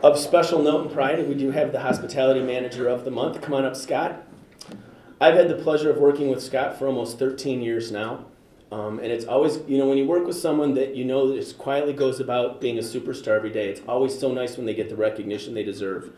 Of special note and pride, we do have the hospitality manager of the month. Come on up, Scott. I've had the pleasure of working with Scott for almost 13 years now. And it's always, when you work with someone that that just quietly goes about being a superstar every day, it's always so nice when they get the recognition they deserve.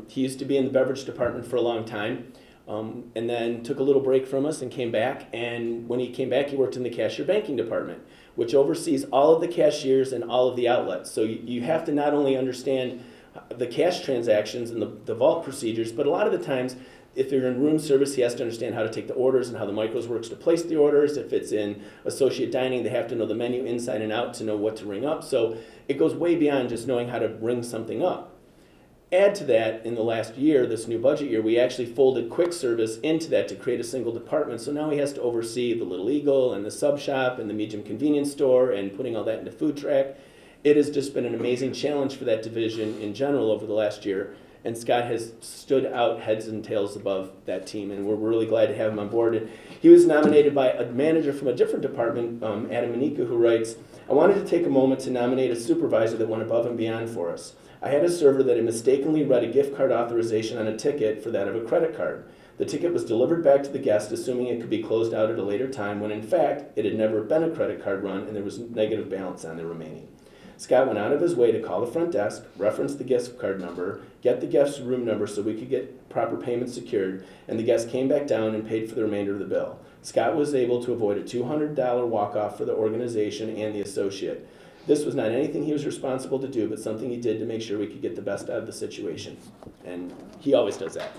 He used to be in the beverage department for a long time, and then took a little break from us and came back. And when he came back, he worked in the cashier banking department, which oversees all of the cashiers and all of the outlets. So you have to not only understand the cash transactions and the vault procedures, but a lot of the times, if they're in room service, he has to understand how to take the orders and how the micros works to place the orders. If it's in associate dining, they have to know the menu inside and out to know what to ring up. So it goes way beyond just knowing how to ring something up. Add to that, in the last year, this new budget year, we actually folded quick service into that to create a single department. So now he has to oversee the Little Eagle and the sub shop and the medium convenience store and putting all that into food track. It has just been an amazing challenge for that division in general over the last year. And Scott has stood out heads and tails above that team, and we're really glad to have him on board. And he was nominated by a manager from a different department, Adam Manika, who writes, "I wanted to take a moment to nominate a supervisor that went above and beyond for us. I had a server that had mistakenly read a gift card authorization on a ticket for that of a credit card. The ticket was delivered back to the guest, assuming it could be closed out at a later time, when in fact, it had never been a credit card run and there was negative balance on the remaining. Scott went out of his way to call the front desk, reference the gift card number, get the guest's room number so we could get proper payment secured, and the guest came back down and paid for the remainder of the bill. Scott was able to avoid a $200 walk-off for the organization and the associate. This was not anything he was responsible to do, but something he did to make sure we could get the best out of the situation." And he always does that.